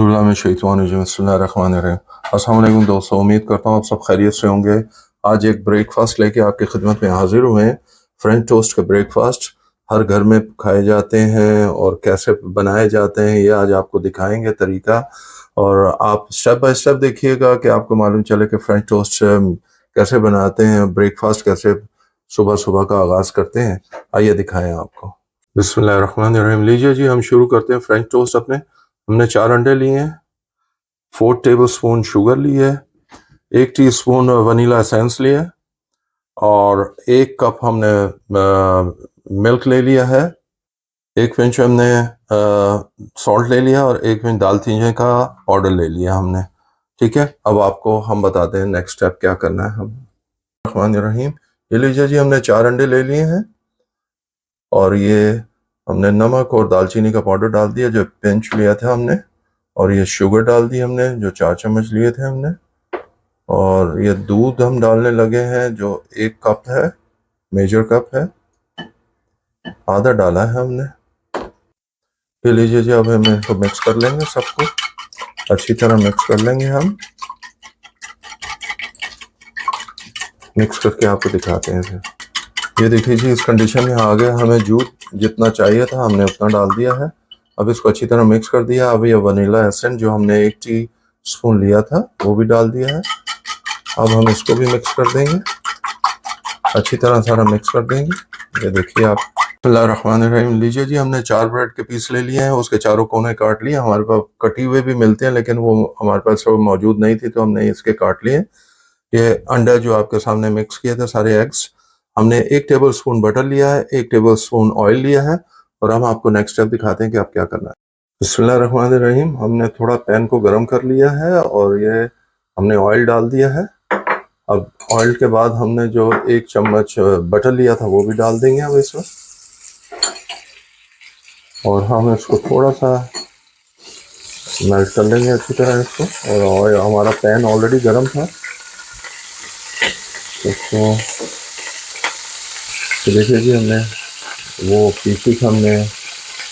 अस्सलाम वालेकुम दोस्तों, उम्मीद करता हूँ आप सब खैरियत से होंगे। आज एक ब्रेकफास्ट लेके आपकी खिदमत में हाजिर हुए हैं। फ्रेंच टोस्ट का ब्रेकफास्ट हर घर में खाए जाते हैं और कैसे बनाए जाते हैं ये आज आपको दिखाएंगे तरीका, और आप स्टेप बाय स्टेप देखिएगा कि आपको मालूम चले कि फ्रेंच टोस्ट कैसे बनाते हैं, ब्रेकफास्ट कैसे सुबह सुबह का आगाज़ करते हैं। आइए दिखाएं आपको। बिस्मिल्लाहिर्रहमानिर्रहीम। लीजिए जी, हम शुरू करते हैं फ्रेंच टोस्ट अपने। हमने 4 अंडे लिए हैं, 4 टेबल स्पून शुगर ली है, 1 टीस्पून वनीला एसेंस लिया है, और 1 कप हमने मिल्क ले लिया है, 1 पिंच हमने सॉल्ट ले लिया, और 1 पिंच दालचीनी का पाउडर ले लिया हमने। ठीक है, अब आपको हम बताते हैं नेक्स्ट स्टेप क्या करना है। हम रहीम, ये लीजिए जी, हमने 4 अंडे ले लिए हैं, और ये हमने नमक और दालचीनी का पाउडर डाल दिया जो पिंच लिया था हमने, और ये शुगर डाल दी हमने जो 4 चम्मच लिए थे हमने, और ये दूध हम डालने लगे हैं जो 1 कप है, मेजर कप है, आधा डाला है हमने। ये लीजिए जी, अब हम इनको मिक्स कर लेंगे, सबको अच्छी तरह मिक्स कर लेंगे। हम मिक्स करके आपको दिखाते हैं फिर। ये देखिए जी, इस कंडीशन में आ गया, हमें दूध जितना चाहिए था हमने उतना डाल दिया है। अब इसको अच्छी तरह मिक्स कर दिया। अब ये वनीला एसेंस जो हमने 1 टी स्पून लिया था वो भी डाल दिया है। अब हम इसको भी मिक्स कर देंगे, अच्छी तरह सारा मिक्स कर देंगे। ये देखिए आप। बिस्मिल्लाहिर्रहमानिर्रहीम। लीजिए जी, हमने 4 ब्रेड के पीस ले लिए हैं, उसके चारों कोने काट लिए। हमारे पास कटी हुए भी मिलते हैं लेकिन वो हमारे पास सब मौजूद नहीं थी तो हमने इसके काट लिए। ये अंडा जो आपके सामने मिक्स किए थे सारे एग्स, हमने 1 टेबल स्पून बटर लिया है, 1 टेबल स्पून ऑयल लिया है, और हम आपको नेक्स्ट स्टेप दिखाते हैं कि आप क्या करना है। बिस्मिल्लाहिर्रहमानिर्रहीम। हमने थोड़ा पैन को गर्म कर लिया है और ये हमने ऑयल डाल दिया है। अब ऑयल के बाद हमने जो 1 चम्मच बटर लिया था वो भी डाल देंगे अब इसमें, और हम इसको थोड़ा सा मेल्ट कर लेंगे अच्छी तरह इसको। और हमारा पैन ऑलरेडी गर्म था, इसको तो देखिए जी, हमने वो पीसेस हमने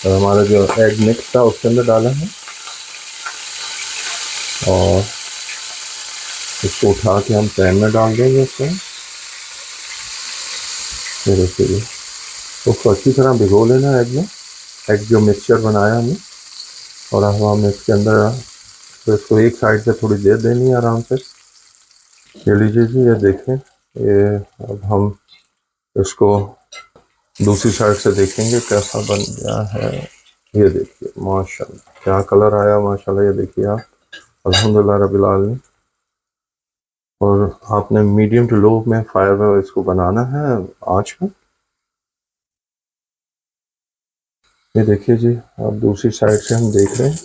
हमारा जो एग मिक्स था उसके अंदर डाला है, और इसको उठा के हम पैन में डाल देंगे इसको। ये देखिए जी, उसको अच्छी तरह भिगो लेना एग में, एग जो मिक्सचर बनाया हमने, और अब हम इसके अंदर तो इसको एक साइड से थोड़ी देर देनी है आराम से। ये लीजिए जी, ये देखें, ये अब हम इसको दूसरी साइड से देखेंगे कैसा बन गया है। ये देखिए माशाल्लाह क्या कलर आया, माशाल्लाह। ये देखिए आप, अल्हम्दुलिल्लाह रब्बिल आलमीन। और आपने मीडियम टू लो में फायर में इसको बनाना है आँच में। ये देखिए जी, अब दूसरी साइड से हम देख रहे हैं।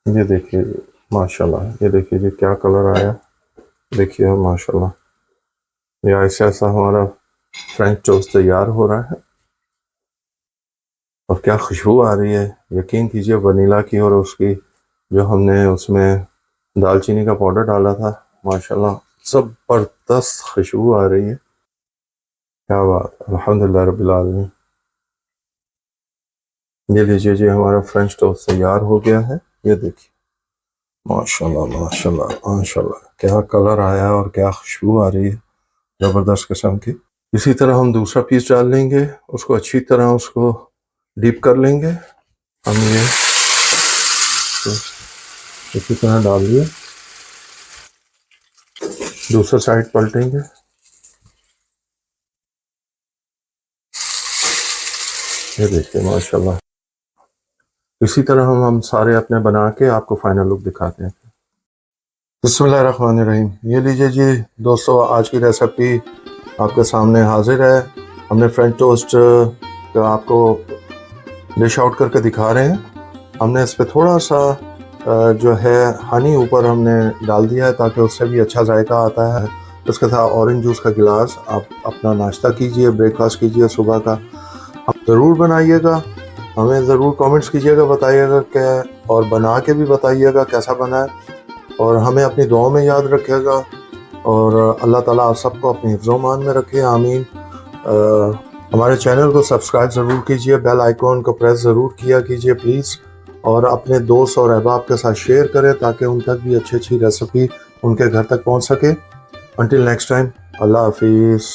ये देखिए माशाल्लाह, ये देखिए जी क्या कलर आया, देखिए माशाल्लाह। ये ऐसा ऐसा हमारा फ्रेंच टोस्ट तैयार हो रहा है, और क्या खुशबू आ रही है, यकीन कीजिए वनीला की, और उसकी जो हमने उसमें दालचीनी का पाउडर डाला था, माशाल्लाह ज़बरदस्त खुशबू आ रही है। क्या बात, अल्हम्दुलिल्लाह रब्बिल आलमीन। ये लीजिए जी, हमारा फ्रेंच टोस्ट तैयार हो गया है। ये देखिए माशाल्लाह माशाल्लाह माशाल्लाह, क्या कलर आया और क्या खुशबू आ रही है, ज़बरदस्त किस्म की। इसी तरह हम दूसरा पीस डाल लेंगे, उसको अच्छी तरह उसको डीप कर लेंगे। हम ये इसी तरह डाल दिए, दूसरा साइड पलटेंगे। ये देखिए माशाल्लाह। इसी तरह हम सारे अपने बना के आपको फाइनल लुक दिखाते हैं। बिस्मिल्लाहिर्रहमानिर्रहीम। ये लीजिए जी दोस्तों, आज की रेसिपी आपके सामने हाजिर है। हमने फ्रेंच टोस्ट का आपको डिश आउट करके दिखा रहे हैं। हमने इस पर थोड़ा सा जो है हनी ऊपर हमने डाल दिया है ताकि उससे भी अच्छा जायका आता है। उसके साथ ऑरेंज जूस का गिलास आप अपना नाश्ता कीजिए, ब्रेकफास्ट कीजिए सुबह का। आप ज़रूर बनाइएगा, हमें ज़रूर कमेंट्स कीजिएगा, बताइएगा क्या, और बना के भी बताइएगा कैसा बना है, और हमें अपनी दुआओं में याद रखिएगा। और अल्लाह ताला आप सबको अपनी हिफ्ज़-ओ-मान में रखे, आमीन। हमारे चैनल को सब्सक्राइब ज़रूर कीजिए, बेल आइकॉन को प्रेस ज़रूर किया कीजिए प्लीज़, और अपने दोस्त और अहबाब के साथ शेयर करें ताकि उन तक भी अच्छी अच्छी रेसिपी उनके घर तक पहुंच सके। Until next time, Allah Hafiz.